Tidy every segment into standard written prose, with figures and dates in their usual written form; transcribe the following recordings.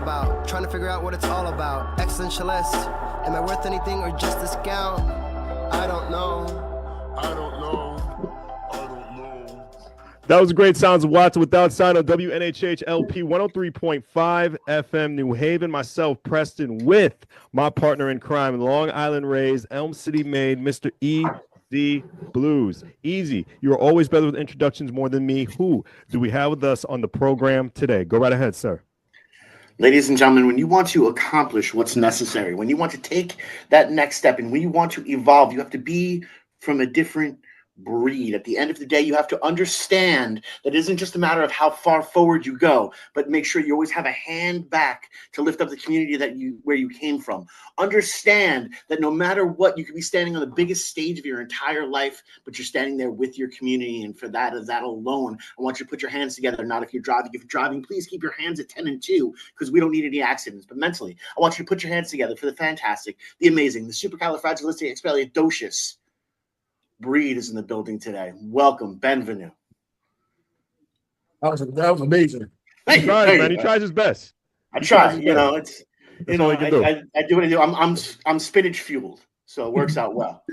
about. Trying to figure out what it's all about. Existentialist. Am I worth anything or just a scout? I don't know. I don't know. I don't know. That was great sounds of Watson without sign on WNHH LP 103.5 FM New Haven. Myself, Preston, with my partner in crime, Long Island raised, Elm City made, Mr. E.Z. BlueZ. Easy, you are always better with introductions more than me. Who do we have with us on the program today? Go right ahead, sir. Ladies and gentlemen, when you want to accomplish what's necessary, when you want to take that next step, and when you want to evolve, you have to be from a different breed. At the end of the day, you have to understand that it isn't just a matter of how far forward you go, but make sure you always have a hand back to lift up the community where you came from. Understand that no matter what, you could be standing on the biggest stage of your entire life, but you're standing there with your community. And for that alone, I want you to put your hands together. Not if you're driving. If you're driving, please keep your hands at 10 and 2, because we don't need any accidents. But mentally, I want you to put your hands together for the fantastic, the amazing, the supercalifragilisticexpialidocious breed is in the building today. Welcome, Benvenue. That was amazing. He tries, man. He tries his best. I try. You know, it's I do what I do. I'm spinach fueled, so it works out well.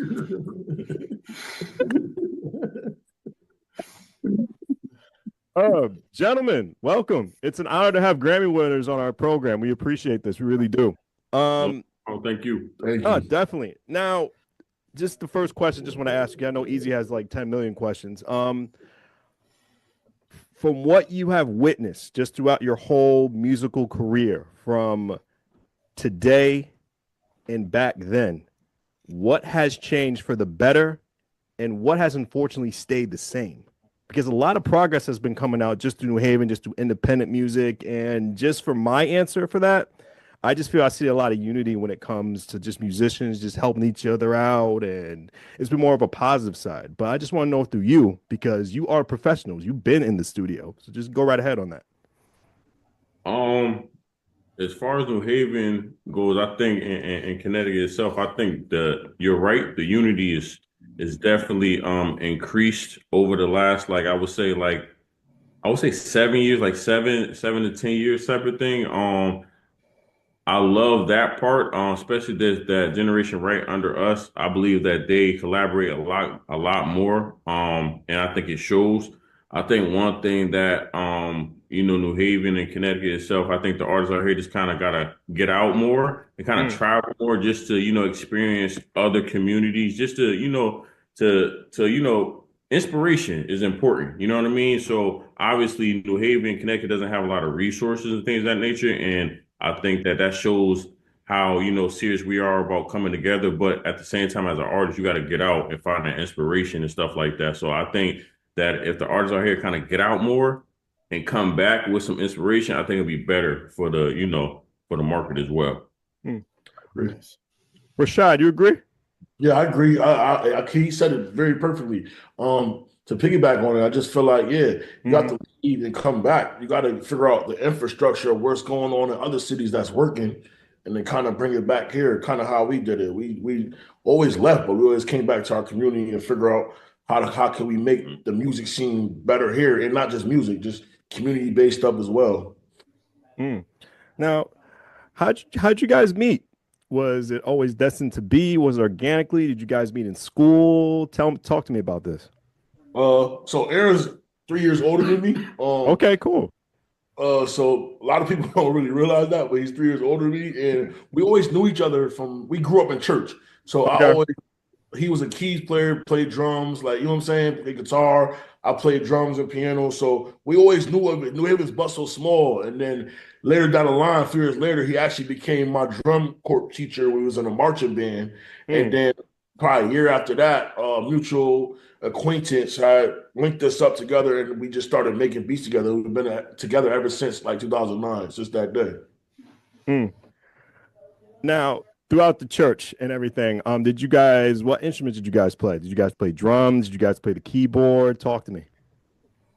Gentlemen, welcome. It's an honor to have Grammy winners on our program. We appreciate this. We really do. Thank you. Definitely. Now, just the first question, just want to ask you. I know Easy has like 10 million questions. From what you have witnessed just throughout your whole musical career, from today and back then, what has changed for the better and what has unfortunately stayed the same? Because a lot of progress has been coming out just through New Haven, just through independent music. And just for my answer for that, I just feel I see a lot of unity when it comes to just musicians just helping each other out, and it's been more of a positive side. But I just want to know through you, because you are professionals. You've been in the studio, so just go right ahead on that. As far as New Haven goes, I think in Connecticut itself, I think you're right. The unity is definitely increased over the last, I would say 7 years, like seven to 10 years type of thing. I love that part, especially that generation right under us. I believe that they collaborate a lot more, and I think it shows. I think one thing that New Haven and Connecticut itself, I think the artists out here just kind of gotta get out more and kind of travel more, just to experience other communities, just to inspiration is important. You know what I mean? So obviously New Haven, Connecticut doesn't have a lot of resources and things of that nature, and I think that shows how, serious we are about coming together. But at the same time, as an artist, you got to get out and find that inspiration and stuff like that. So I think that if the artists out here kind of get out more and come back with some inspiration, I think it'll be better for the market as well. Rashad, you agree? Yeah, I agree. He said it very perfectly. To piggyback on it, I just feel like, you got to leave and come back. You got to figure out the infrastructure of what's going on in other cities that's working, and then kind of bring it back here, kind of how we did it. We always left, but we always came back to our community and figure out how can we make the music scene better here, and not just music, just community-based stuff as well. Now, how'd you guys meet? Was it always destined to be? Was it organically? Did you guys meet in school? Talk to me about this. So Aaron's 3 years older than me. Okay, cool. So a lot of people don't really realize that, but he's 3 years older than me, and we always knew each other we grew up in church. So he was a keys player, played drums, you know what I'm saying, played guitar. I played drums and piano. So we always knew of it. Knew it was but so small. And then later down the line, a few years later, he actually became my drum corps teacher when we was in a marching band. And then probably a year after that, mutual acquaintance had linked us up together, and we just started making beats together. We've been together ever since 2009, since that day. Now, throughout the church and everything, what instruments did you guys play? Did you guys play drums? Did you guys play the keyboard? Talk to me.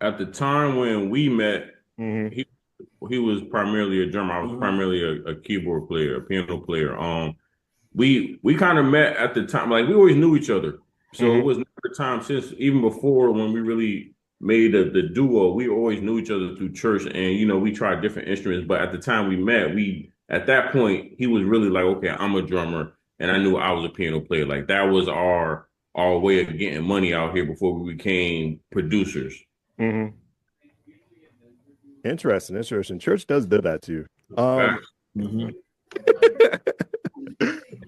At the time when we met, he was primarily a drummer. I was primarily a keyboard player, a piano player. We kind of met at the time, we always knew each other. So it was never a time since, even before when we really made the duo. We always knew each other through church, and we tried different instruments. But at the time we met, at that point he was really like, okay, I'm a drummer, and I knew I was a piano player. Like that was our way of getting money out here before we became producers. Mm-hmm. Interesting. Church does do that too.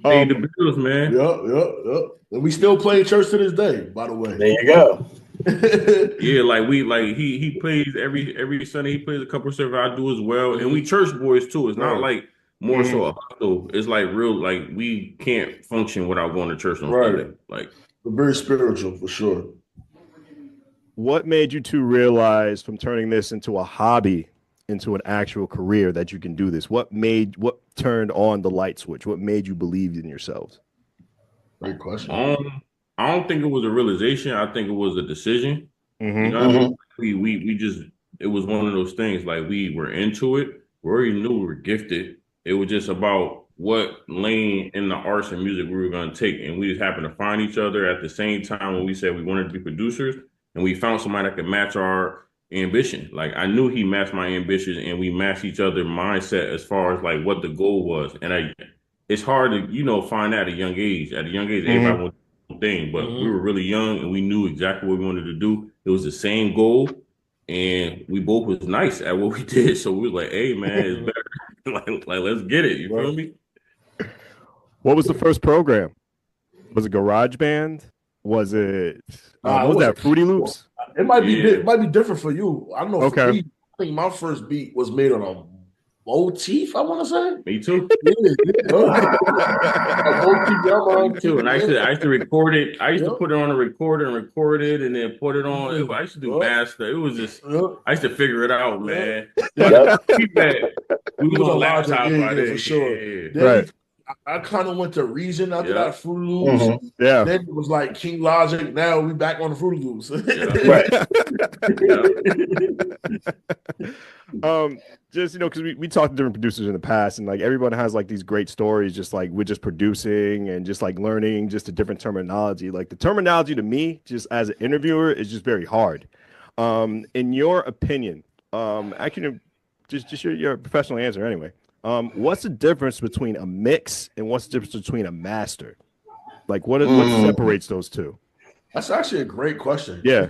Paid the bills, man. Yep. And we still play church to this day, by the way. There you go. Yeah, he plays every Sunday. He plays a couple of services. I do as well, and we church boys too. It's not like more so a hustle. It's like real. Like we can't function without going to church on Sunday. Like very spiritual for sure. What made you two realize from turning this into a hobby into an actual career that you can do this? What turned on the light switch? What made you believe in yourselves? Great question. I don't think it was a realization. I think it was a decision. Mm-hmm. You know what I mean? We just, it was one of those things. Like we were into it. We already knew we were gifted. It was just about what lane in the arts and music we were going to take. And we just happened to find each other at the same time when we said we wanted to be producers. And we found somebody that could match our ambition. Like I knew he matched my ambitions, and we matched each other's mindset as far as like what the goal was. And it's hard to find that at a young age. At a young age, everybody wants one thing, but we were really young and we knew exactly what we wanted to do. It was the same goal, and we both was nice at what we did. So we were like, "Hey, man, it's better. like let's get it." You feel me? What was the first program? Was it GarageBand? Was it what was that? Fruity Loops? It might be different for you. I don't know. Okay. Me, I think my first beat was made on a motif, I want to say. Me too. Me too. And I used to record it. I used to put it on a recorder and record it and then put it on. I used to do master. It was just I used to figure it out, man. We was on laptop for sure. Right. I kind of went to Reason after that Fruity Loops. Yeah. Then it was like King Logic. Now we back on the Fruity Loops. Just because we talked to different producers in the past, and like everyone has like these great stories, just like we're just producing and just like learning just a different terminology. Like the terminology to me, just as an interviewer, is just very hard. In your opinion, actually, just your professional answer anyway. What's the difference between a mix and what's the difference between a master? Like what separates those two? That's actually a great question. Yeah.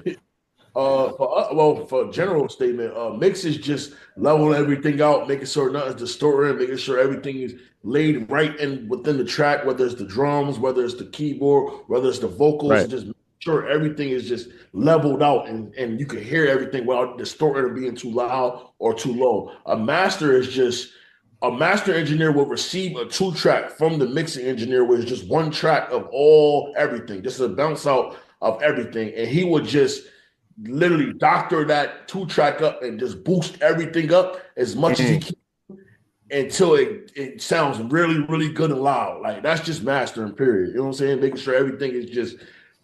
For a general statement, mix is just leveling everything out, making sure nothing's distorted, making sure everything is laid right in within the track, whether it's the drums, whether it's the keyboard, whether it's the vocals, just make sure everything is just leveled out and you can hear everything without distorting or being too loud or too low. A master engineer will receive a 2-track from the mixing engineer, where it's just 1 track of everything, just a bounce out of everything, and he would just literally doctor that 2-track up and just boost everything up as much as he can until it sounds really, really good and loud. Like that's just mastering, period. You know what I'm saying? Making sure everything is just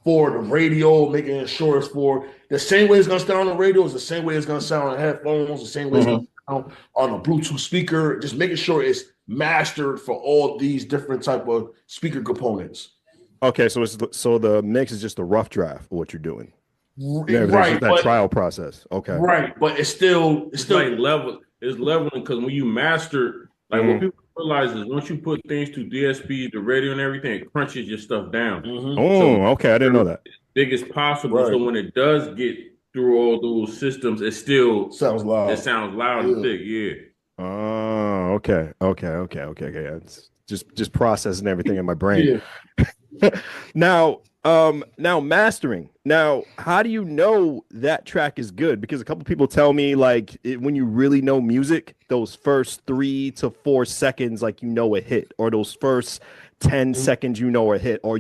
for the radio, making sure it's for the same way it's gonna sound on the radio is the same way it's gonna sound on headphones, the same way it's gonna sound on a Bluetooth speaker. Just making sure it's mastered for all these different type of speaker components. Okay, so the mix is just a rough draft of what you're doing. Right, that trial process. Okay, right, but it's still like level. It's leveling because when you master, like what people realize is once you put things to DSP, the radio and everything, it crunches your stuff down. Okay, I didn't know that. Big as possible. So when it does get through all those systems, it still sounds loud. It sounds loud and thick. Yeah. Oh, okay. It's just processing everything in my brain. Now mastering. Now, how do you know that track is good? Because a couple people tell me when you really know music, those first 3 to 4 seconds, a hit, or those first 10 seconds, a hit, or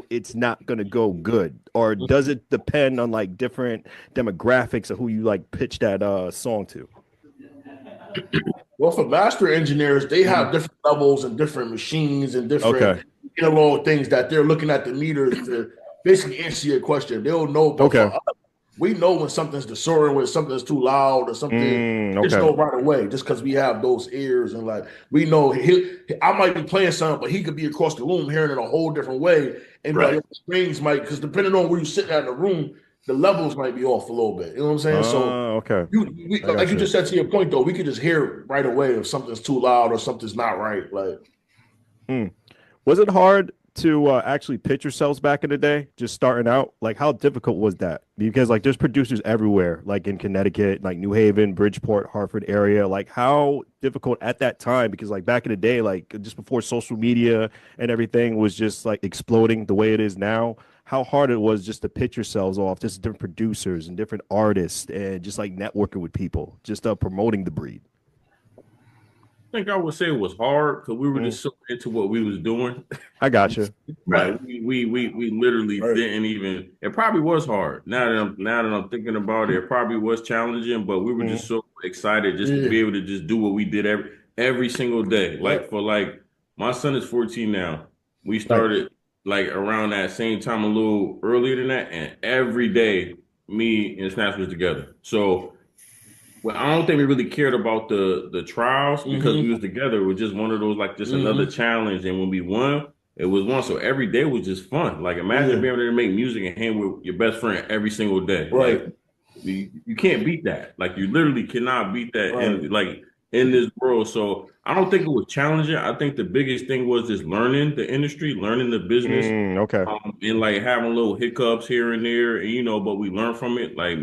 it's not going to go good. Or does it depend on different demographics of who you pitch that song to? Well, for master engineers, they have different levels and different machines and different analog things that they're looking at the meters to basically answer your question. They'll know. But for us, we know when something's distorted, when something's too loud or something. Just know right away, just because we have those ears and we know I might be playing something, but he could be across the room hearing it a whole different way. And strings might, because depending on where you sit at in the room, the levels might be off a little bit. You know what I'm saying? So okay. like you just said to your point though, we could just hear right away if something's too loud or something's not right. Like, Was it hard to actually pitch yourselves back in the day, just starting out? Like, how difficult was that? Because like, there's producers everywhere, like in Connecticut, like New Haven, Bridgeport, Hartford area. Like, how difficult at that time? Because like back in the day, like just before social media and everything was just like exploding the way it is now. How hard it was just to pitch yourselves off, just different producers and different artists, and just like networking with people, just promoting the breed. I think I would say it was hard because we were just so into what we was doing. I got you. Like we literally didn't even. It probably was hard. Now that I'm thinking about it, it probably was challenging. But we were just so excited just to be able to just do what we did every single day. Like for like my son is 14 now. We started like around that same time, a little earlier than that, and every day me and Snaps was together. So. Well, I don't think we really cared about the trials because we was together. It was just one of those like just another challenge. And when we won, it was one. So every day was just fun. Like imagine being able to make music and hang with your best friend every single day. Right. Like you can't beat that. Like you literally cannot beat that in this world. So I don't think it was challenging. I think the biggest thing was just learning the industry, learning the business. Okay. And like having little hiccups here and there, and, but we learn from it. Like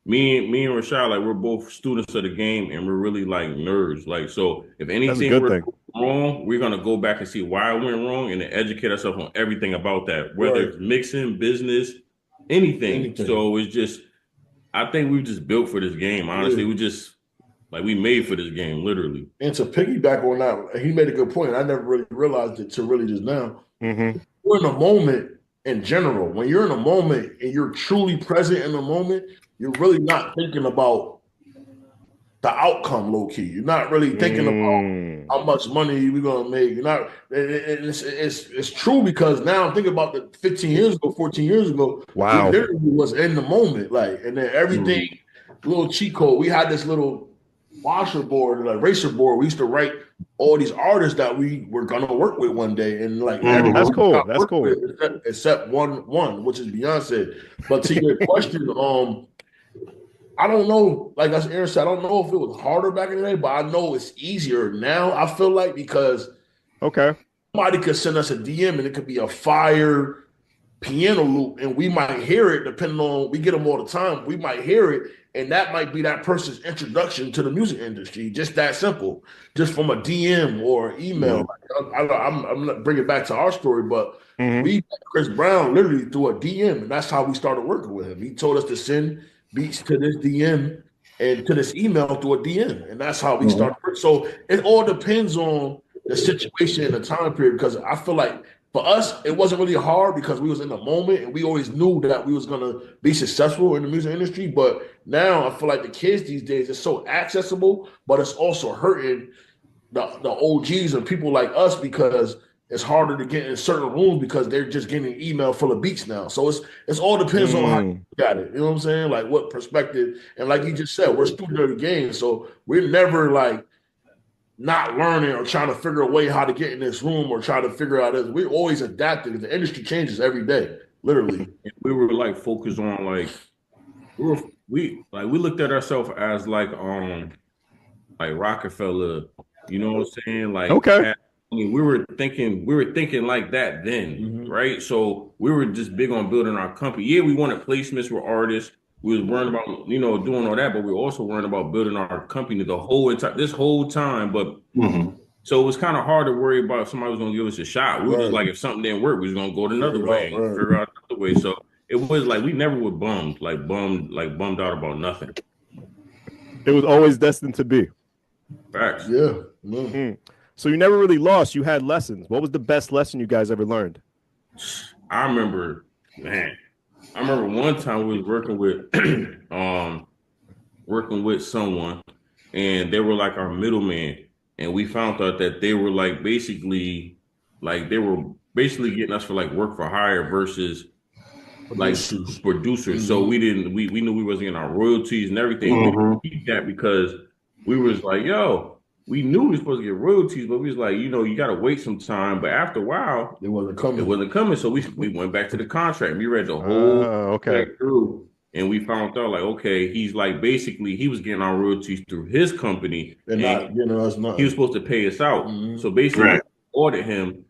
me and Rashad, like we're both students of the game and we're really like nerds. Like, so if anything went wrong, we're gonna go back and see why it went wrong and then educate ourselves on everything about that, whether it's mixing, business, anything. So it's just, I think we just built for this game. Honestly, we just like we made for this game, literally. And to piggyback on that, he made a good point. I never really realized it till really just now. We're in a moment in general. When you're in a moment and you're truly present in the moment, you're really not thinking about the outcome, low key. You're not really thinking about how much money we're gonna make. You're not. It's true because now I'm thinking about the 15 years ago, 14 years ago. Wow, we literally was in the moment, like, and then everything, little cheat code. We had this little washer board, like eraser board. We used to write all these artists that we were gonna work with one day, and like that's cool. That's cool. Except one, which is Beyonce. But to your question, I don't know. Like as Aaron said, I don't know if it was harder back in the day, but I know it's easier now. I feel like because somebody could send us a DM and it could be a fire piano loop, and we might hear it. Depending on, we get them all the time. We might hear it, and that might be that person's introduction to the music industry. Just that simple, just from a DM or email. I'm not bringing it back to our story, but we met Chris Brown literally through a DM, and that's how we started working with him. He told us to send beats to this DM and to this email through a DM, and that's how we started. So it all depends on the situation and the time period. Because I feel like for us, it wasn't really hard because we was in the moment and we always knew that we was gonna be successful in the music industry. But now I feel like the kids these days are so accessible, but it's also hurting the OGs and people like us because it's harder to get in certain rooms because they're just getting an email full of beats now. So it's all depends on how you got it. You know what I'm saying? Like what perspective. And like you just said, we're student of the game. So we're never like not learning or trying to figure a way how to get in this room or try to figure out this. We're always adapting. The industry changes every day, literally. And we were like focused on like we looked at ourselves as like Rockefeller, you know what I'm saying? Like we were thinking like that then, right? So we were just big on building our company. Yeah, we wanted placements with artists. We was worrying about, doing all that, but we were also worrying about building our company this whole time. But so it was kind of hard to worry about if somebody was going to give us a shot. We were just like, if something didn't work, we was going to go another way and figure out another way. So it was like we never were bummed out about nothing. It was always destined to be. Facts. Yeah. So you never really lost. You had lessons. What was the best lesson you guys ever learned? I remember one time we was working with someone, and they were like our middleman, and we found out that they were basically getting us for like work for hire versus like producers. So we knew we wasn't getting our royalties and everything. We didn't keep that because we was like, we knew we were supposed to get royalties, but we was like, you got to wait some time. But after a while, it wasn't coming. So we went back to the contract. We read the whole contract through, and we found out like, okay, he's like basically he was getting our royalties through his company, and not getting us nothing. He was supposed to pay us out. Mm-hmm. So basically, we ordered him,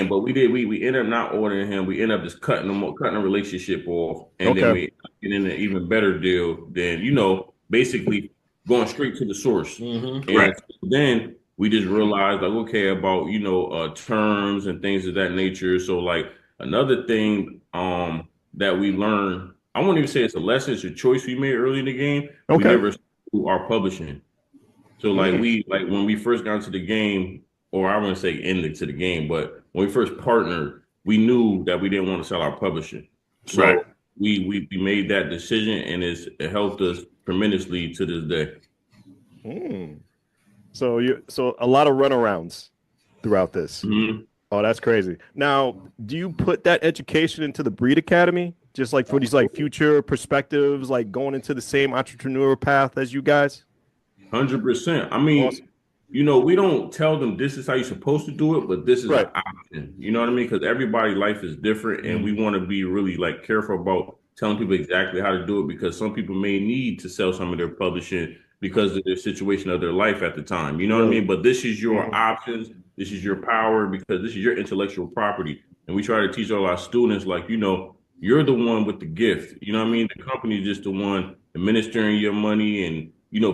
but we ended up not ordering him. We ended up just cutting the relationship off, and then we getting an even better deal than basically going straight to the source. Mm-hmm. And then we just realized like, okay, about terms and things of that nature. So like another thing that we learned, I won't even say it's a lesson, it's a choice we made early in the game. We never do our publishing. So like when we first got into the game, or I wouldn't say into the game, but when we first partnered, we knew that we didn't want to sell our publishing. So we made that decision, and it helped us tremendously to this day. So a lot of runarounds throughout this. Mm-hmm. Oh, that's crazy. Now, do you put that education into the Breed Academy, just like for these like future perspectives, like going into the same entrepreneurial path as you guys? 100%. I mean, awesome. We don't tell them this is how you're supposed to do it, but this is an option. You know what I mean? Because everybody's life is different, and we want to be really like careful about telling people exactly how to do it, because some people may need to sell some of their publishing because of their situation of their life at the time. You know what I mean? But this is your options. This is your power, because this is your intellectual property. And we try to teach all our students, like, you're the one with the gift. You know what I mean? The company is just the one administering your money and,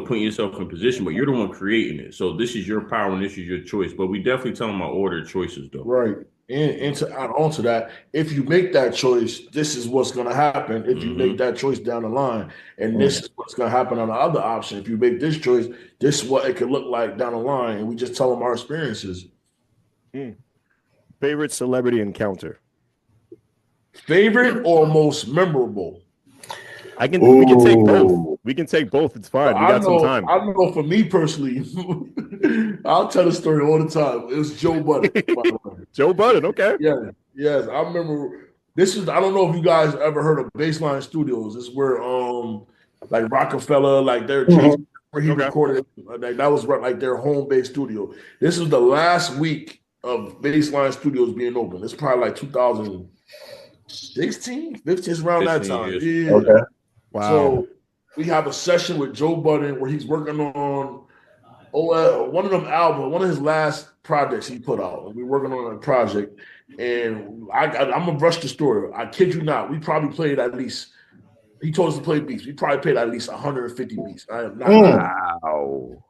putting yourself in position, but you're the one creating it. So this is your power and this is your choice. But we definitely tell them our order choices, though. Right. And to add on to that, if you make that choice, this is what's going to happen. If you make that choice down the line, and this is what's going to happen on the other option. If you make this choice, this is what it could look like down the line. And we just tell them our experiences. Favorite celebrity encounter? Favorite or most memorable? We can take both. We can take both. It's fine. We got some time. I know for me personally, I'll tell the story all the time. It was Joe Budden. Joe Budden, okay. Yeah, yes. I remember I don't know if you guys ever heard of Baseline Studios. This is where like Rockefeller, like where he recorded it. That was like their home base studio. This was the last week of Baseline Studios being open. It's probably like 2016, 15, around that time. Yeah. Okay. Wow. So we have a session with Joe Budden where he's working on one of them albums, one of his last projects he put out. We're working on a project, and I'm gonna rush the story. I kid you not, we probably played at least. He told us to play beats. We probably played at least 150 beats. I am not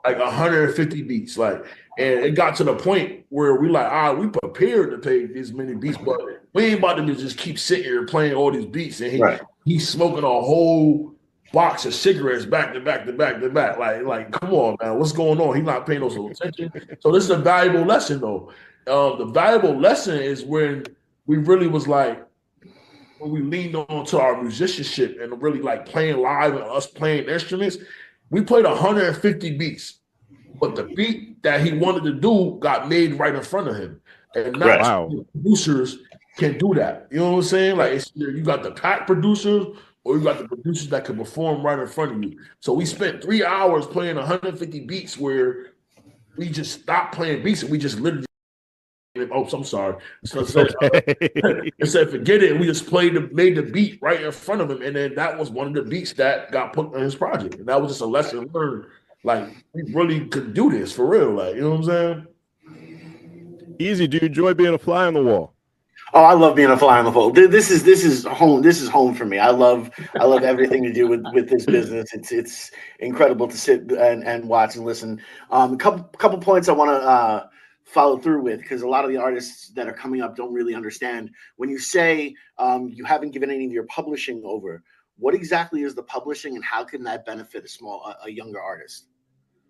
like 150 beats. Like, and it got to the point where we we prepared to play these many beats, but we ain't about to just keep sitting here playing all these beats. And he's smoking a whole box of cigarettes back to back to back to back. Like, come on, man, what's going on? He's not paying us no attention. So this is a valuable lesson, though. The valuable lesson is when we really was like, when we leaned on to our musicianship and really like playing live and us playing instruments. We played 150 beats, but the beat that he wanted to do got made right in front of him. And not producers can do that. You know what I'm saying? Like, you got the pack producers, or you got the producers that can perform right in front of you. So we spent 3 hours playing 150 beats where we just stopped playing beats and we just literally, I'm sorry. So it said forget it. And we just made the beat right in front of him. And then that was one of the beats that got put on his project. And that was just a lesson learned. Like, we really could do this for real. Like, you know what I'm saying? Easy. Do you enjoy being a fly on the wall? Oh, I love being a fly on the wall. This is home. This is home for me. I love everything to do with this business. It's incredible to sit and watch and listen. Couple points I want to follow through with, because a lot of the artists that are coming up don't really understand. When you say you haven't given any of your publishing over, what exactly is the publishing, and how can that benefit a younger artist?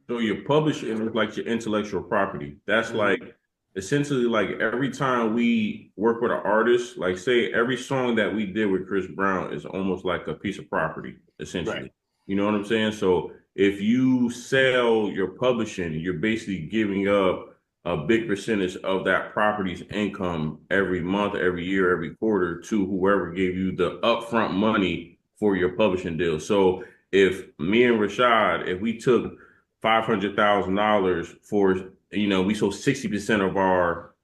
So your publishing is like your intellectual property. That's like essentially like every time we work with an artist, like say every song that we did with Chris Brown is almost like a piece of property, essentially. Right. You know what I'm saying? So if you sell your publishing, you're basically giving up a big percentage of that property's income every month, every year, every quarter to whoever gave you the upfront money for your publishing deal. So if me and Rashad, if we took $500,000 for, we sold 60% of our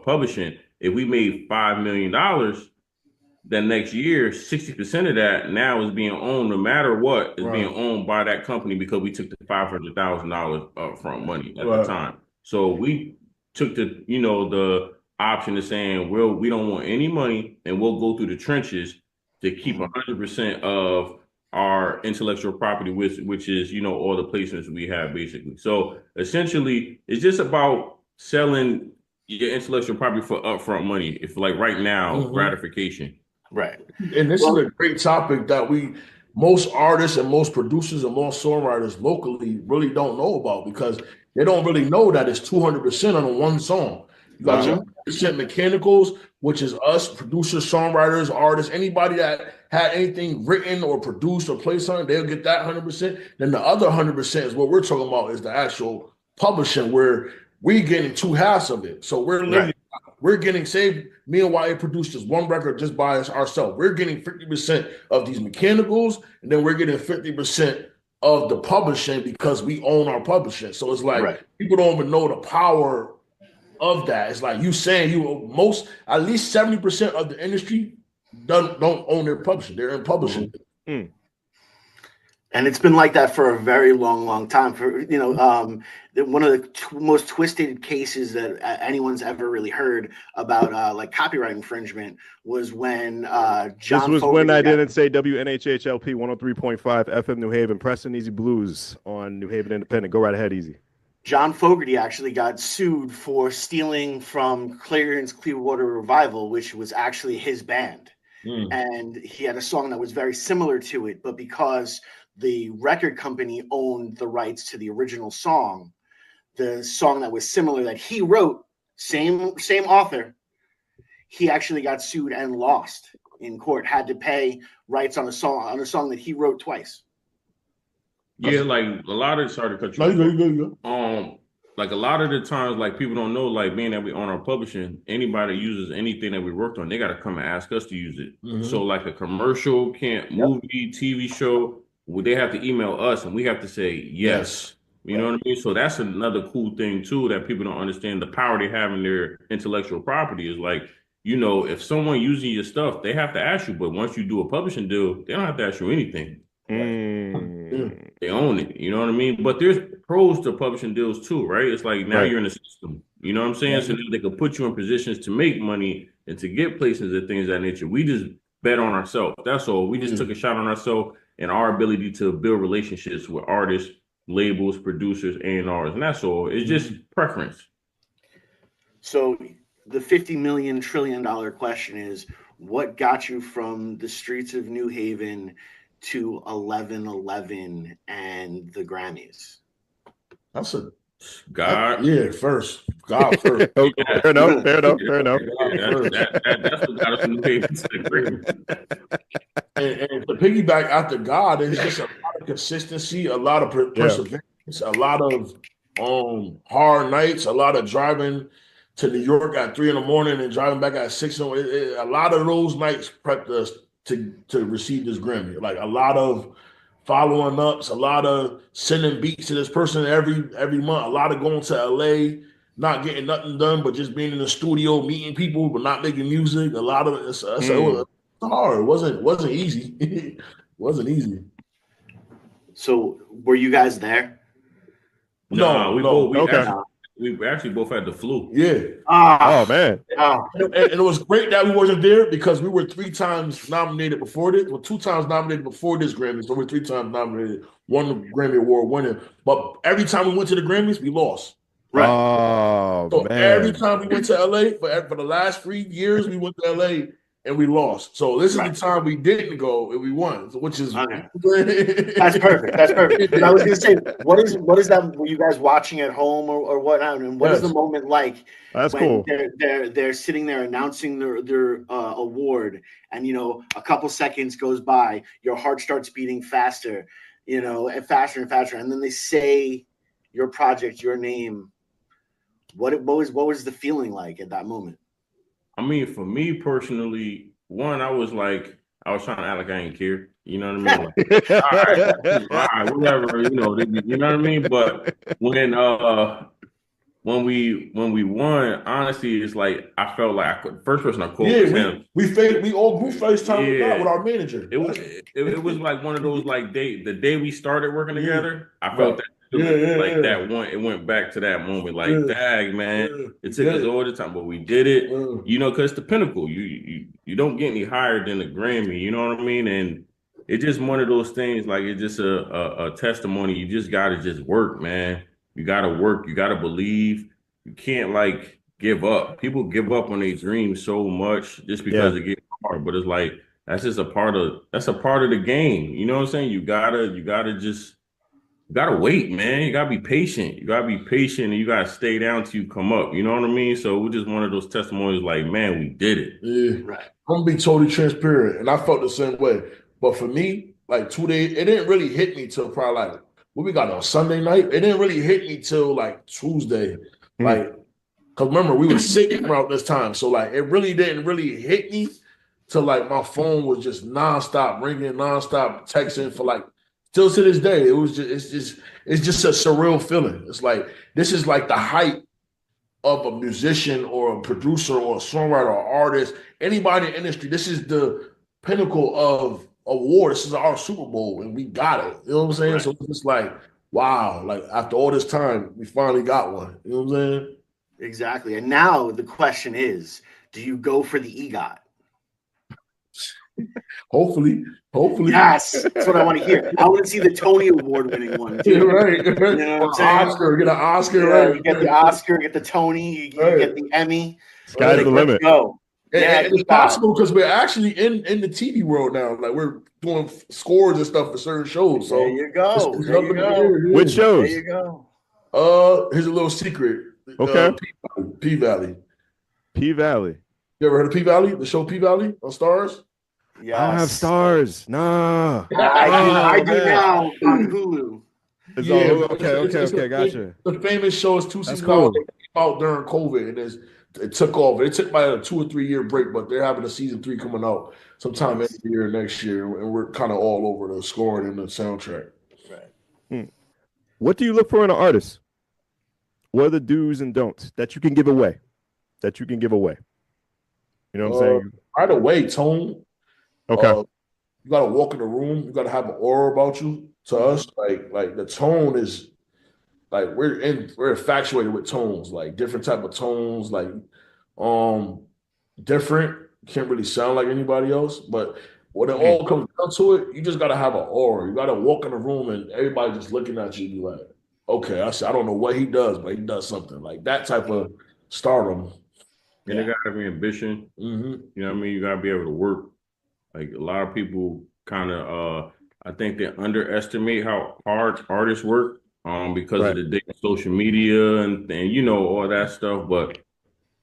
publishing, if we made $5 million, the next year, 60% of that now is being owned, no matter what, is being owned by that company because we took the $500,000 upfront money at the time. So we took the option of saying, well, we don't want any money and we'll go through the trenches to keep 100% of our intellectual property, which is, all the placements we have basically. So essentially, it's just about selling your intellectual property for upfront money. If like right now, gratification. Right. And this is a great topic that most artists and most producers and most songwriters locally really don't know about because they don't really know that it's 200% on one song. You got your 100% mechanicals, which is us, producers, songwriters, artists, anybody that had anything written or produced or played something, they'll get that 100%. Then the other 100% is what we're talking about is the actual publishing where we're getting two halves of it. So we're literally we're getting, say, me and YA produced this one record just by ourselves. We're getting 50% of these mechanicals, and then we're getting 50% of the publishing because we own our publishing. So it's like people don't even know the power of that. It's like you saying at least 70% of the industry don't own their publishing. They're in publishing. And it's been like that for a very long time. For one of the most twisted cases that anyone's ever really heard about, like copyright infringement, was when John. This was Fogerty when I didn't say WNHHLP 103.5 FM New Haven, Preston, Easy Blues on New Haven Independent. Go right ahead, Easy. John Fogerty actually got sued for stealing from Clarion's Clearwater Revival, which was actually his band, and he had a song that was very similar to it, but because the record company owned the rights to the original song, the song that was similar that he wrote, same author, he actually got sued and lost in court, had to pay rights on a song that he wrote twice. Yeah, like a lot of sorry to cut you off. Like a lot of the times, like people don't know, like being that we own our publishing, anybody that uses anything that we worked on, they got to come and ask us to use it. So like a commercial, movie, TV show, they have to email us and we have to say yes. You know what I mean? So that's another cool thing too that people don't understand. The power they have in their intellectual property is like, if someone using your stuff, they have to ask you. But once you do a publishing deal, they don't have to ask you anything. They own it. You know what I mean? But there's pros to publishing deals too, right? It's like now you're in a system. You know what I'm saying? So they can put you in positions to make money and to get places and things of that nature. We just bet on ourselves. That's all. We just took a shot on ourselves and our ability to build relationships with artists, labels, producers, A&Rs. And that's all. It's just preference. So the $50 million trillion question is, what got you from the streets of New Haven to 1111 and the Grammys? That's a God. First. God first. Okay, fair enough. That's what got us in New Haven to the Grammys. And to piggyback after God, it's just a lot of consistency, a lot of perseverance, a lot of hard nights, a lot of driving to New York at 3 a.m. and driving back at 6 a.m. A lot of those nights prepped us to receive this Grammy. Like a lot of following ups, a lot of sending beats to this person every month, a lot of going to LA, not getting nothing done, but just being in the studio, meeting people, but not making music. A lot of it was hard. It wasn't easy. It wasn't easy. So were you guys there? We actually both had the flu. Yeah. Oh man. And it was great that we wasn't there because we were 3 times nominated before this. Well, 2 times nominated before this Grammy. So we're 3 times nominated, won Grammy Award winner. But every time we went to the Grammys, we lost. Right. Oh, so man. every time we went to LA, for the last 3 years, we went to LA and we lost. So this is the time we didn't go and we won, which is okay. That's perfect. That's perfect. And I was gonna say, what is that? Were you guys watching at home or what? And what is the moment like? That's when cool. They're sitting there announcing their award, and a couple seconds goes by, your heart starts beating faster, and faster and faster, and then they say your project, your name. What was the feeling like at that moment? I mean, for me personally, one, I was trying to act like I ain't care. You know what I mean? Like, all right, whatever. You know what I mean? But when when we won, honestly, it's like I felt like I could. First person I called Yeah, was him. we all group FaceTime Yeah. with our manager. It was like one of those like the day we started working together. I felt Right. that Yeah. that one. It went back to that moment. Like, dag, man, it took Yeah. us all the time, but we did it. Yeah. You know, because the pinnacle. You don't get any higher than the Grammy. You know what I mean? And it's just one of those things. Like, it's just a testimony. You just gotta just work, man. You gotta work. You gotta believe. You can't like give up. People give up on their dreams so much just because it gets hard. But it's like that's just a part of the game. You know what I'm saying? You gotta wait, man. You gotta be patient. You gotta be patient, and you gotta stay down till you come up. You know what I mean? So we're just one of those testimonies. Like, man, we did it. Yeah, right. I'm gonna be totally transparent, and I felt the same way. But for me, like 2 days, it didn't really hit me till probably like what we got on Sunday night. It didn't really hit me till like Tuesday, like because remember we were sick around this time, so like it really didn't really hit me till like my phone was just nonstop ringing, nonstop texting for like still to this day. It's just a surreal feeling. It's like this is like the height of a musician or a producer or a songwriter or artist, anybody in the industry. This is the pinnacle of award. This is our Super Bowl, and we got it. You know what I'm saying? Right. So it's just like, wow, like after all this time, we finally got one. You know what I'm saying? Exactly. And now the question is, do you go for the EGOT? Hopefully. Yes, that's what I want to hear. I want to see the Tony Award winning one too. Yeah, right. You know what I'm saying? Get an Oscar, right? You get the Oscar, get the Tony, you get the Emmy. Sky's the limit. Go. And it's possible because we're actually in the TV world now. Like we're doing scores and stuff for certain shows. So there you go. Which shows? There you go. Here's a little secret. Okay. P-Valley. P-Valley. You ever heard of P-Valley? The show P-Valley on Stars? Yes. I don't have Stars. Nah. I do now on Hulu. Okay, gotcha. The famous show is 2 seasons cool. It came out during COVID, and it took off. It took about a 2 or 3 year break, but they're having a season 3 coming out sometime in the year next year, and we're kind of all over the scoring and the soundtrack. Right. What do you look for in an artist? What are the do's and don'ts that you can give away? You know what I'm saying? Right away, tone. Okay. You got to walk in the room. You got to have an aura about you. To us, like the tone is like we're infatuated with tones, like different type of tones, like different. Can't really sound like anybody else, but when it all comes down to it, you just got to have an aura. You got to walk in the room and everybody just looking at you and be like, okay, I don't know what he does, but he does something like that type of stardom. And you got to have ambition. Mm-hmm. You know what I mean? You got to be able to work. Like a lot of people kind of, I think they underestimate how hard artists work because of the day of social media and you know, all that stuff. But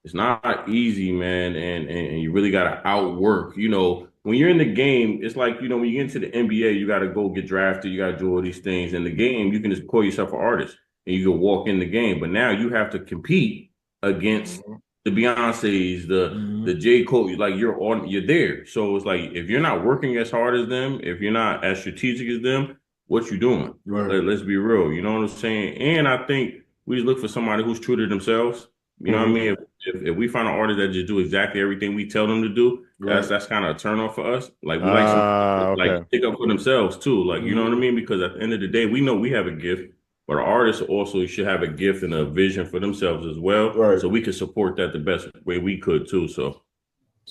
it's not easy, man. And you really got to outwork. You know, when you're in the game, it's like, you know, when you get into the NBA, you got to go get drafted. You got to do all these things. In the game, you can just call yourself an artist and you can walk in the game. But now you have to compete against the Beyoncés, the J. Cole, like you're there. So it's like if you're not working as hard as them, if you're not as strategic as them, what you doing? Right. Let's be real. You know what I'm saying? And I think we just look for somebody who's true to themselves. You know what I mean? If we find an artist that just do exactly everything we tell them to do, that's kind of a turn off for us. Like we like stick up for themselves too. Like you know what I mean? Because at the end of the day, we know we have a gift. But artists also should have a gift and a vision for themselves as well, so we can support that the best way we could too. So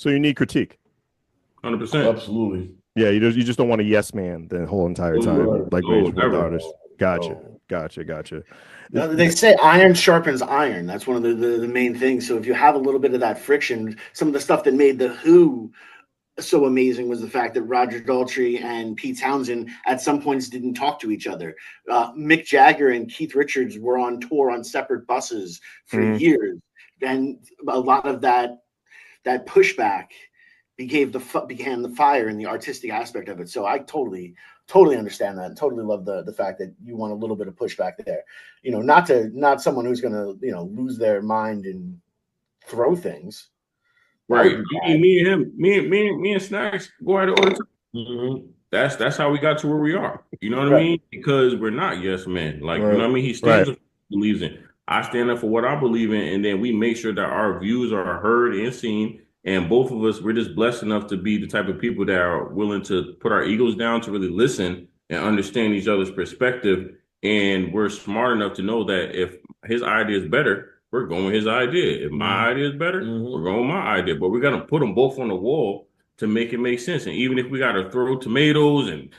you need critique. 100%, absolutely. Yeah, you just don't want a yes man the whole entire time, like with the artist. Gotcha. They say iron sharpens iron. That's one of the main things. So if you have a little bit of that friction, some of the stuff that made the Who so amazing was the fact that Roger Daltrey and Pete Townsend at some points didn't talk to each other. Mick Jagger and Keith Richards were on tour on separate buses for years, and a lot of that pushback became the fire in the artistic aspect of it. So I totally understand that and totally love the fact that you want a little bit of pushback there. You know, not someone who's going to, you know, lose their mind and throw things. Right. Me and Snacks go at it all the time. That's how we got to where we are. You know what I mean? Because we're not yes men. Like, you know what I mean? He stands up, believes in. I stand up for what I believe in, and then we make sure that our views are heard and seen. And both of us, we're just blessed enough to be the type of people that are willing to put our egos down to really listen and understand each other's perspective. And we're smart enough to know that if his idea is better, we're going with his idea. If my idea is better, we're going with my idea. But we're gonna put them both on the wall to make it make sense. And even if we gotta throw tomatoes and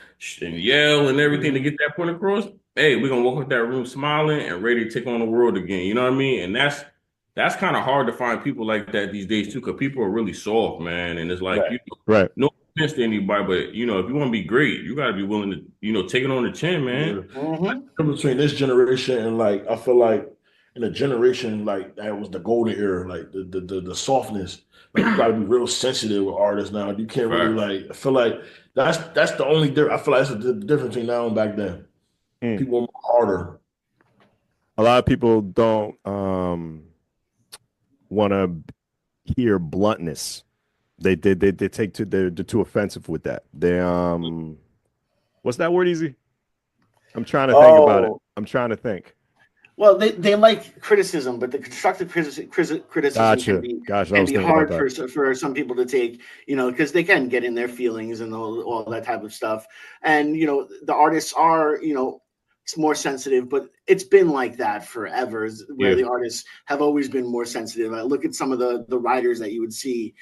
yell and everything to get that point across, hey, we're gonna walk out that room smiling and ready to take on the world again. You know what I mean? And that's kind of hard to find people like that these days too, because people are really soft, man. And it's like, Right. no offense to anybody, but if you want to be great, you got to be willing to, take it on the chin, man. Between this generation and like, I feel like in a generation like that was the golden era, like the softness. Like you got to be real sensitive with artists now. You can't really like. I feel like that's the only difference. I feel like that's the difference between now and back then. People are more harder. A lot of people don't want to hear bluntness. They take they're too offensive with that. They what's that word, Easy? I'm trying to think about it. I'm trying to think. Well, they like criticism, but the constructive criticism can be hard for some people to take, because they can get in their feelings and all that type of stuff. And, the artists are, more sensitive, but it's been like that forever, where the artists have always been more sensitive. I look at some of the writers that you would see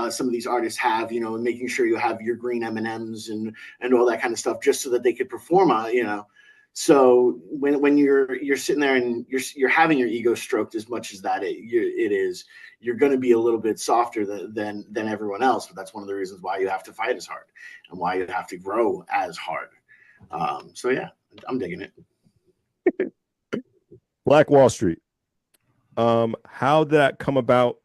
some of these artists have, and making sure you have your green M&Ms and all that kind of stuff just so that they could perform, So when you're sitting there and you're having your ego stroked as much as that it is, you're going to be a little bit softer than everyone else. But that's one of the reasons why you have to fight as hard and why you have to grow as hard. So yeah, I'm digging it. Black Wall Street. How did that come about?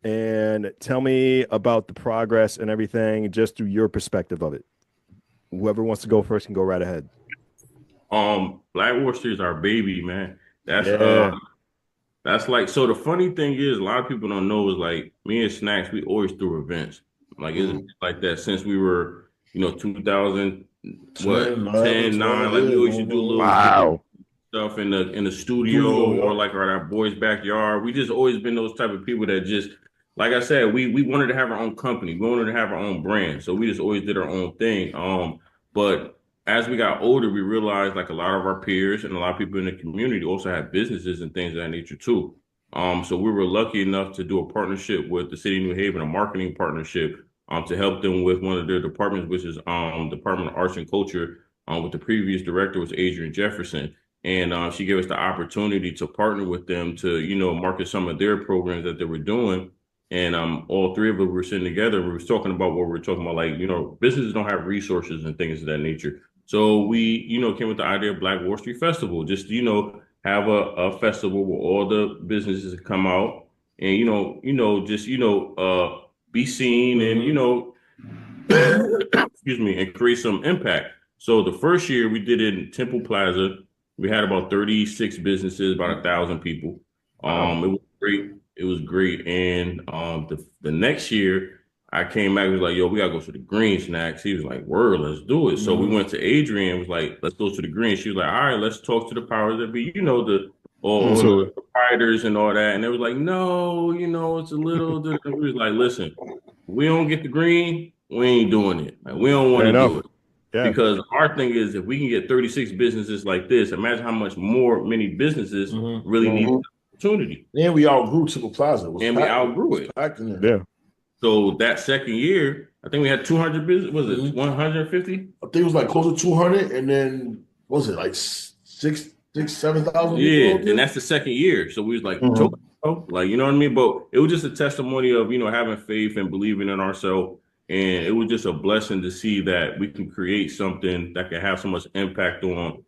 And tell me about the progress and everything, just through your perspective of it. Whoever wants to go first can go right ahead. Black Wall Street is our baby, man. That's like, so the funny thing is, a lot of people don't know is like me and Snacks, we always threw events. Like it's like that since we were, 2000, 10, 9, like we always used to do a little stuff in the studio or like at our boys' backyard. We just always been those type of people that just, like I said, we wanted to have our own company. We wanted to have our own brand. So we just always did our own thing. But as we got older, we realized like a lot of our peers and a lot of people in the community also have businesses and things of that nature too. So we were lucky enough to do a partnership with the city of New Haven, a marketing partnership, to help them with one of their departments, which is Department of Arts and Culture. With the previous director was Adrian Jefferson, and she gave us the opportunity to partner with them to market some of their programs that they were doing. And all three of us were sitting together. We were talking about what we were talking about, like businesses don't have resources and things of that nature. So we came with the idea of Black Wall Street Festival, just have a festival where all the businesses come out and just be seen and excuse me, and create some impact. So the first year we did it in Temple Plaza. We had about 36 businesses, about 1,000 people. It was great. It was great. And the next year I came back and was like, yo, we gotta go to the Green Snacks. He was like, word, let's do it. So we went to Adrian, was like, let's go to the Green. She was like, all right, let's talk to the powers that be, the proprietors and all that. And they was like, no, it's a little different. We was like, listen, we don't get the Green, we ain't doing it. Like, we don't want to do it. Yeah. Because our thing is, if we can get 36 businesses like this, imagine how much many businesses really need the opportunity. And we outgrew Temple Plaza. We outgrew it. Yeah. So that second year, I think we had 200 business. Was it 150? I think it was like close to 200, and then was it like 7,000? Yeah, and that's the second year. So we was like, like, you know what I mean? But it was just a testimony of having faith and believing in ourselves. And it was just a blessing to see that we can create something that can have so much impact on,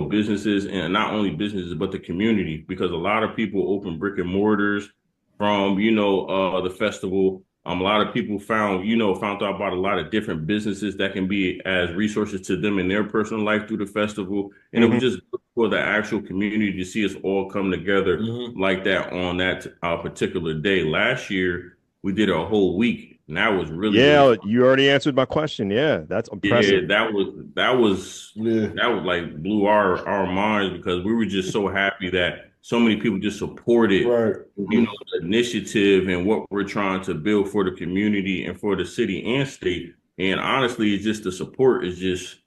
businesses, and not only businesses, but the community, because a lot of people open brick and mortars from, the festival. A lot of people found out about a lot of different businesses that can be as resources to them in their personal life through the festival. And it was just for the actual community to see us all come together like that on that particular day. Last year, we did a whole week. And that was really you already answered my question. Yeah, that's impressive. Yeah, that was like blew our minds, because we were just so happy that so many people just supported, Right. you know, the initiative and what we're trying to build for the community and for the city and state. And honestly, it's just the support is just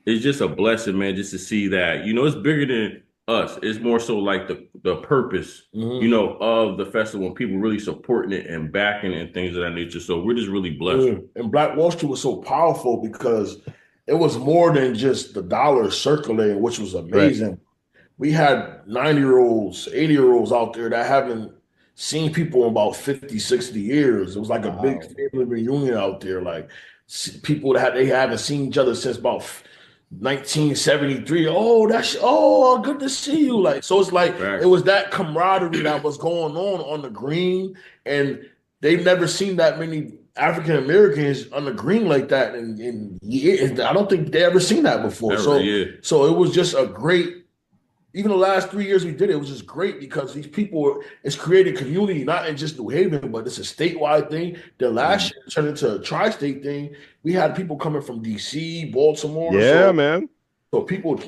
it's just a blessing, man, just to see that. You know, it's bigger than us. It's more so like the purpose, you know, of the festival and people really supporting it and backing it and things of that nature. So we're just really blessed. Yeah. And Black Wall Street was so powerful because it was more than just the dollar circulating, which was amazing. We had 90-year-olds, 80-year-olds out there that haven't seen people in about 50, 60 years. It was like a big family reunion out there. Like people that they haven't seen each other since about 1973. Good to see you. Like, so it's like Right. it was that camaraderie that was going on the green, and they've never seen that many African Americans on the green like that in years. I don't think they ever seen that before. So it was just a great. Even the last 3 years we did it, was just great because these people, it's created community, not in just New Haven, but it's a statewide thing. The last year turned into a tri-state thing. We had people coming from DC, Baltimore. Yeah, man. So people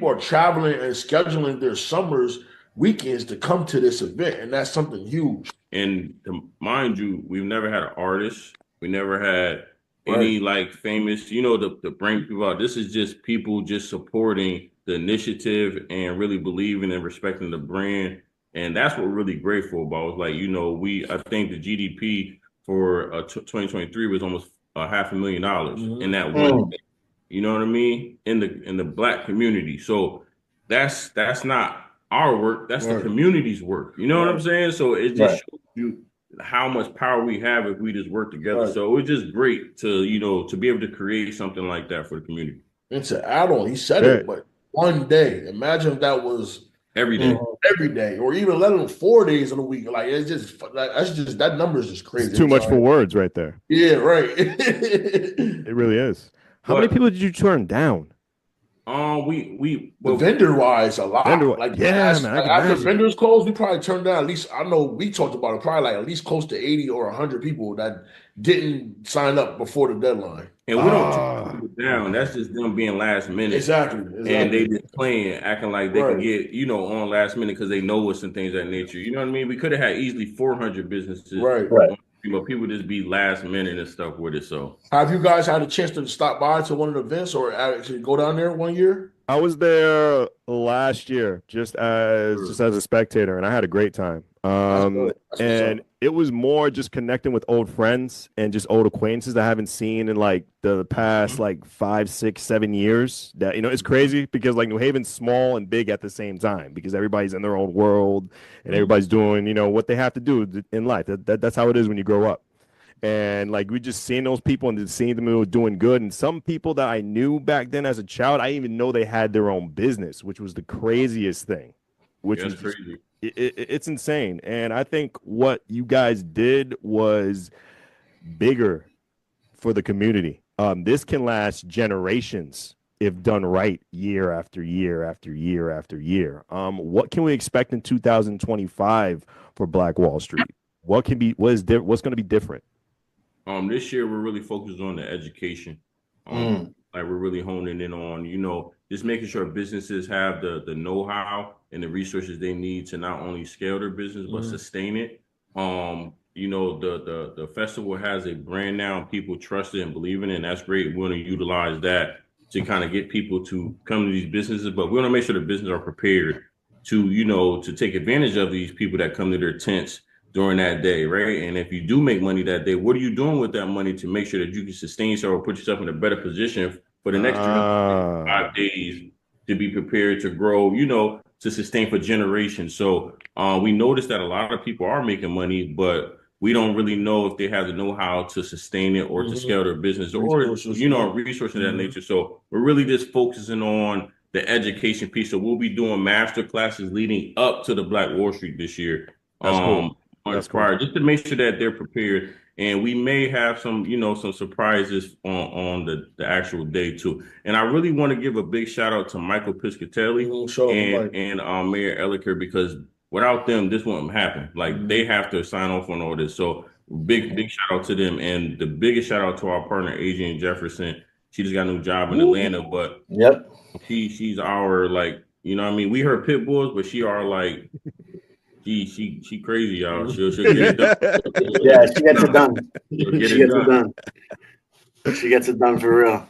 are traveling and scheduling their summers weekends to come to this event, and that's something huge. And to mind you, we've never had an artist. We never had any like famous, you know, to bring people out. This is just people just supporting the initiative and really believing and respecting the brand. And that's what we're really grateful about. It's like, you know, I think the GDP for 2023 was almost $500,000 in that one day. You know what I mean? In the Black community. So that's not our work. That's the community's work. You know what I'm saying? So it just shows you how much power we have if we just work together. So it's just great to, you know, to be able to create something like that for the community. And to add on, he said it, but one day, imagine if that was every day, or even let alone 4 days in a week. Like that number is just crazy. It's too much for words right there. Yeah, right. It really is. How many people did you turn down? Vendor wise, a lot. After vendors closed, we probably turned down at least. I know we talked about it. Probably like at least close to 80 or 100 people that didn't sign up before the deadline. And we don't turn people down. That's just them being last minute. Exactly. And they just playing, acting like they can get, you know, on last minute because they know us and things of that nature. You know what I mean? We could have had easily 400 businesses. Right. But people just be last minute and stuff with it. So, have you guys had a chance to stop by to one of the events or actually go down there one year? I was there last year just as a spectator, and I had a great time. And it was more just connecting with old friends and just old acquaintances that I haven't seen in like the past like 5, 6, 7 years. That, you know, it's crazy because like New Haven's small and big at the same time because everybody's in their own world and everybody's doing, you know, what they have to do in life. That's how it is when you grow up. And like we just seeing those people and just seeing them doing good. And some people that I knew back then as a child, I didn't even know they had their own business, which was the craziest thing. Which was crazy. It's insane. And I think what you guys did was bigger for the community. This can last generations if done right, year after year after year after year. What can we expect in 2025 for Black Wall Street? What's going to be different? This year we're really focused on the education. Like we're really honing in on, you know, just making sure businesses have the know-how and the resources they need to not only scale their business but sustain it. You know, the festival has a brand now and people trust it and believe in it, and that's great. We want to utilize that to kind of get people to come to these businesses, but we want to make sure the businesses are prepared to, you know, to take advantage of these people that come to their tents during that day, right? And if you do make money that day, what are you doing with that money to make sure that you can sustain yourself or put yourself in a better position for the next 5 days to be prepared to grow, you know, to sustain for generations. So we noticed that a lot of people are making money, but we don't really know if they have the know-how to sustain it or to scale their business or, you know, resources of that nature. So we're really just focusing on the education piece. So we'll be doing master classes leading up to the Black Wall Street this year. That's cool. That's cool. Just to make sure that they're prepared. And we may have some, you know, some surprises on the actual day too. And I really want to give a big shout out to Michael Piscatelli and Mayor Elliker, because without them, this wouldn't happen. Like they have to sign off on all this. So big shout out to them. And the biggest shout out to our partner, Adrian Jefferson. She just got a new job in Atlanta, but she's our like You know what I mean? We heard pit bulls, but she are like she crazy, y'all. She'll get it done. Yeah, she gets it done. She'll get She it gets it done. done. She gets it done for real.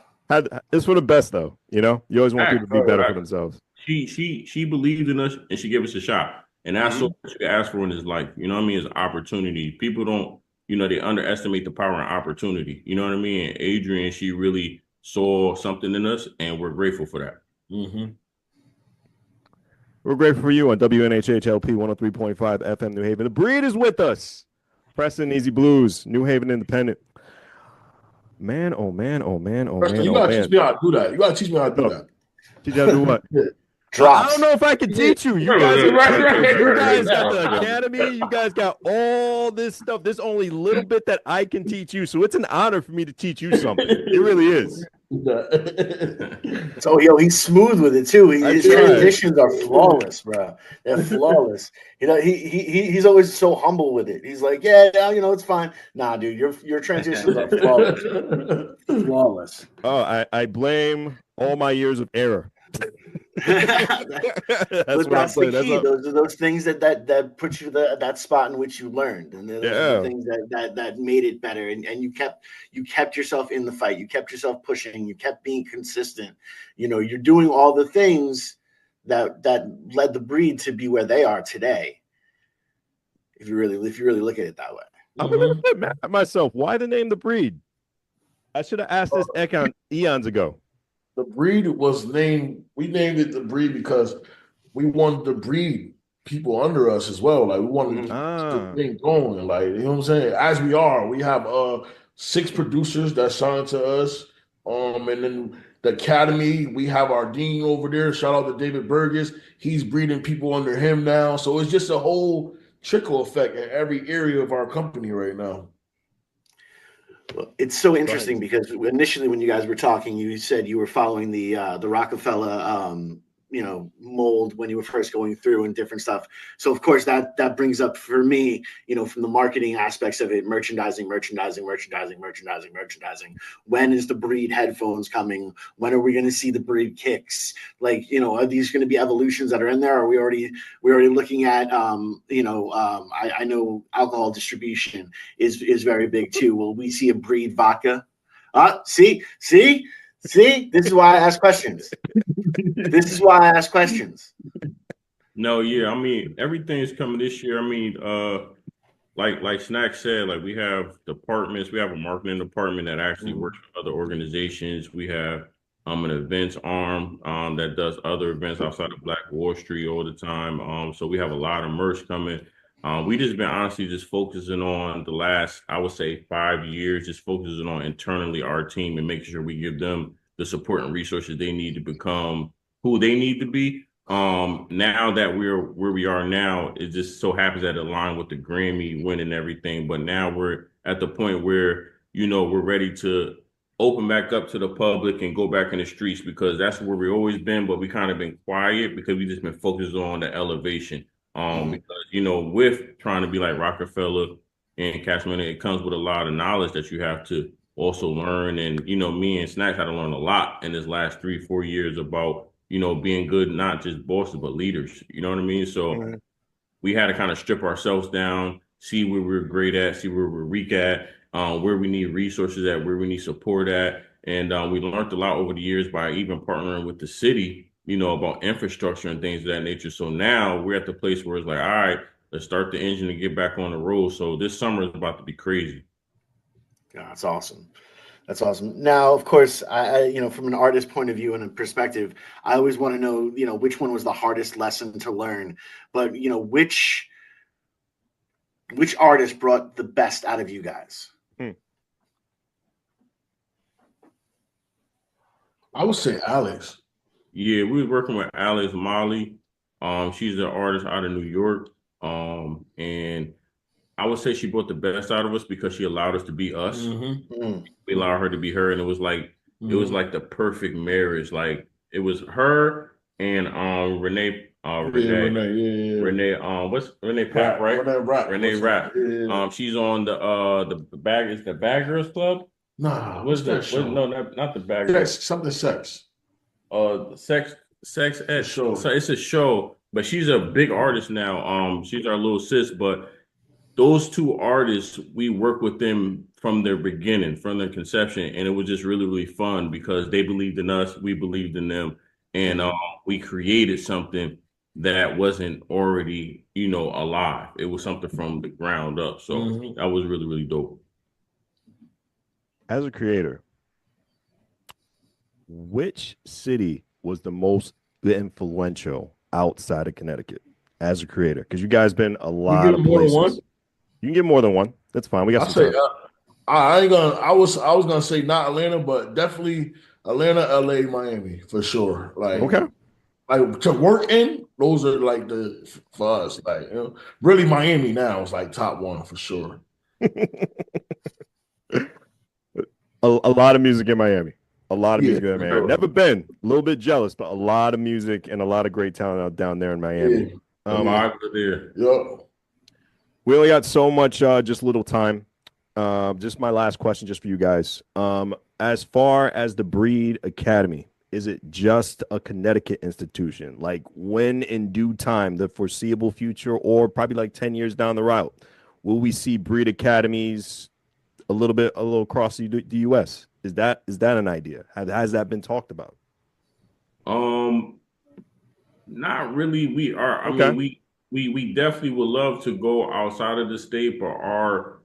It's for the best, though. You know, you always want people to be better for themselves. She believed in us and she gave us a shot. And that's what you can ask for in this life. You know what I mean? Is opportunity. People don't, they underestimate the power and opportunity. You know what I mean? And Adrian, she really saw something in us, and we're grateful for that. Mm-hmm. We're grateful for you on WNHHLP 103.5 FM New Haven. The Breed is with us. Preston, Easy BlueZ, New Haven Independent. Man, oh man, oh man, oh Preston, man, you gotta teach me how to do that. You gotta teach me how to do that. Teach you how to do what? Drops. I don't know if I can teach you. You guys got the academy. You guys got all this stuff. There's only a little bit that I can teach you. So it's an honor for me to teach you something. It really is. So he's smooth with it too. His transitions are flawless, bro. They're flawless. He's always so humble with it. He's like, yeah, it's fine. Nah, dude, your transitions are flawless. Flawless. Oh, I blame all my years of error. That's the key. Those are those things that put you that spot in which you learned, and those are the things that made it better. And you kept yourself in the fight. You kept yourself pushing. You kept being consistent. You're doing all the things that led the Breed to be where they are today. If you really look at it that way. I'm a little bit mad at myself. Why the name the Breed? I should have asked this eons ago. The Breed was named. We named it the Breed because we wanted to breed people under us as well. Like we wanted to thing going. Like you know what I'm saying. As we are, we have 6 producers that signed to us. And then the academy, we have our dean over there. Shout out to David Burgess. He's breeding people under him now. So it's just a whole trickle effect in every area of our company right now. Well, it's so interesting because initially when you guys were talking, you said you were following the Rockefeller mold when you were first going through and different stuff. So of course that brings up for me, from the marketing aspects of it, merchandising. When is the Breed headphones coming? When are we going to see the Breed kicks? Like, are these going to be evolutions that are in there? Are we already looking at I know alcohol distribution is very big too. Will we see a Breed vodka? See, this is why I ask questions. No, yeah, I mean, everything is coming this year. I mean, like Snack said, like we have departments. We have a marketing department that actually works with other organizations. We have an events arm that does other events outside of Black Wall Street all the time. So we have a lot of merch coming. We just been honestly just focusing on the last, I would say 5 years, just focusing on internally our team and making sure we give them the support and resources they need to become who they need to be. Now that we're where we are now, it just so happens that it aligned with the Grammy win and everything. But now we're at the point where, we're ready to open back up to the public and go back in the streets because that's where we've always been, but we kind of been quiet because we just been focused on the elevation. Because, with trying to be like Rockefeller and Cashman, it comes with a lot of knowledge that you have to also learn. And, me and Snacks had to learn a lot in this last 3-4 years about, being good, not just bosses, but leaders. You know what I mean? So we had to kind of strip ourselves down, see where we're great at, see where we're weak at, where we need resources at, where we need support at. And we learned a lot over the years by even partnering with the city, about infrastructure and things of that nature. So now we're at the place where it's like, all right, let's start the engine and get back on the road. So this summer is about to be crazy. Yeah, that's awesome. That's awesome. Now, of course, I from an artist point of view and a perspective, I always want to know, which one was the hardest lesson to learn, but which artist brought the best out of you guys? I would say Alex. Yeah, we was working with Alex Molly. She's an artist out of New York. And I would say she brought the best out of us because she allowed us to be us. We allowed her to be her, and it was like the perfect marriage. Like it was her and Renee. Renee. What's Renee Pack, right? Renee Rapp. Yeah. She's on the bag. It's the Bad Girls Club. Nah, what's that show? No, not the Bad Girls. Something sex. Sex Ed. Sure. So it's a show, but she's a big artist now. She's our little sis, but those two artists, we work with them from their beginning, from their conception, and it was just really, really fun because they believed in us, we believed in them, and we created something that wasn't already, alive. It was something from the ground up. So that was really, really dope. As a creator, which city was the most influential outside of Connecticut as a creator? Because you guys been a lot of more places. than one? You can get more than one. That's fine. We got I some say time. I ain't gonna. I was gonna say not Atlanta, but definitely Atlanta, LA, Miami for sure. Like Okay. like to work in, those are like the for us. Like really Miami now is like top one for sure. A lot of music in Miami. A lot of Yeah, music in Miami. sure. Never been. A little bit jealous, but a lot of music and a lot of great talent out down there in Miami. The vibes are there. Yep. We only got so much, just little time. Just my last question, just for you guys. As far as the Breed Academy, is it just a Connecticut institution? Like when in due time, the foreseeable future, or probably like 10 years down the route, will we see Breed Academies a little across the U.S.? Is that an idea? Has that been talked about? Not really. We are. I Okay. mean, we definitely would love to go outside of the state, but our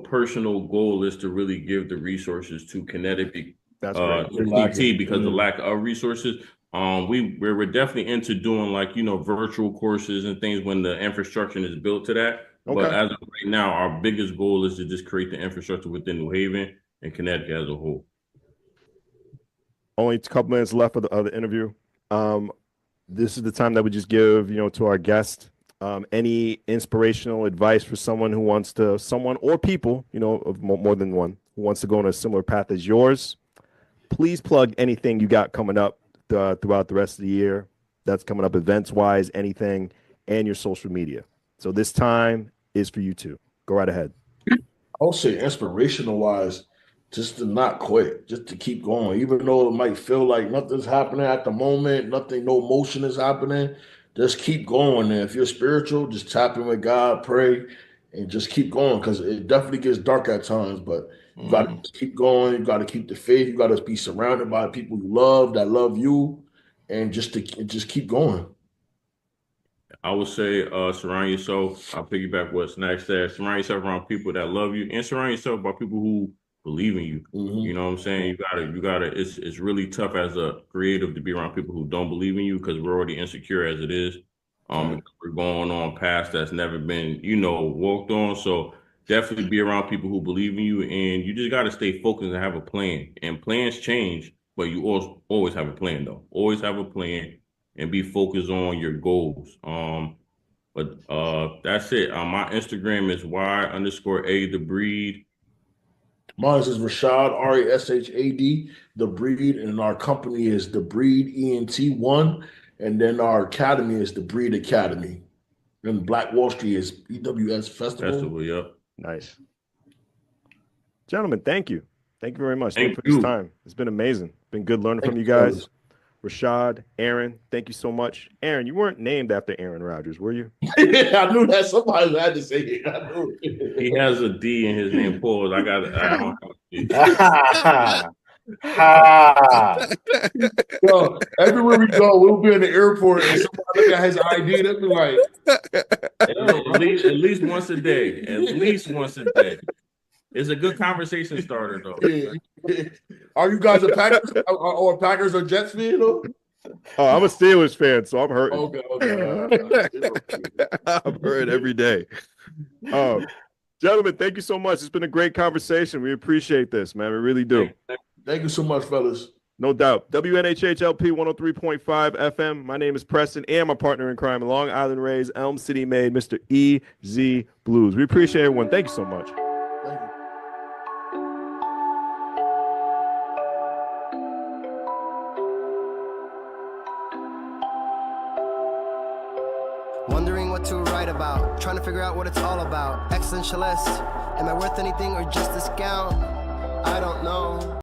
personal goal is to really give the resources to Connecticut, That's great. CT, because of the lack of resources. We're definitely into doing like virtual courses and things when the infrastructure is built to that. Okay. But as of right now, our biggest goal is to just create the infrastructure within New Haven and Connecticut as a whole. Only a couple minutes left of the interview. This is the time that we just give, to our guest, any inspirational advice for someone or people, of more than one, who wants to go on a similar path as yours. Please plug anything you got coming up throughout the rest of the year that's coming up events-wise, anything, and your social media. So this time is for you too. Go right ahead. I'll say inspirational wise, just to not quit, just to keep going, even though it might feel like nothing's happening at the moment, no motion is happening. Just keep going. And if you're spiritual, just tap in with God, pray, and just keep going because it definitely gets dark at times. But you got to keep going. You got to keep the faith. You got to be surrounded by people you love that love you, and just keep going. I would say surround yourself. I'll piggyback what Snack said. Surround yourself around people that love you, and surround yourself by people who believe in you. You know what I'm saying? You gotta. It's really tough as a creative to be around people who don't believe in you because we're already insecure as it is. We're going on paths that's never been walked on. So definitely be around people who believe in you, and you just gotta stay focused and have a plan. And plans change, but you always have a plan though. Always have a plan. And be focused on your goals. But that's it. My Instagram is Y_A the Breed. Mine is Rashad, RASHAD, The Breed, and our company is The Breed ENT1, and then our academy is The Breed Academy. And Black Wall Street is EWS Festival. Yep. Nice. Gentlemen, thank you. Thank you very much. Thank you for this you. time. It's been amazing. Been good learning from you Thank you, guys. Rashad, Aaron, thank you so much. Aaron, you weren't named after Aaron Rodgers, were you? I knew that somebody had to say it. I knew it. He has a D in his name, Paul. I don't have Yo, everywhere we go, we'll be in the airport and somebody look at his ID, they'll be like, at least once a day. At least once a day. It's a good conversation starter, though. Yeah. Are you guys a Packers or Packers or Jets fan? Though? Oh, I'm a Steelers fan, so I'm hurting. Okay. I'm hurt every day. Gentlemen, thank you so much. It's been a great conversation. We appreciate this, man. We really do. Thank you so much, fellas. No doubt. WNHHLP 103.5 FM. My name is Preston and my partner in crime, Long Island Rays, Elm City made, Mr. EZ BlueZ. We appreciate everyone. Thank you so much. Thank you. Wondering what to write about, trying to figure out what it's all about. Existentialist, am I worth anything or just a scout? I don't know.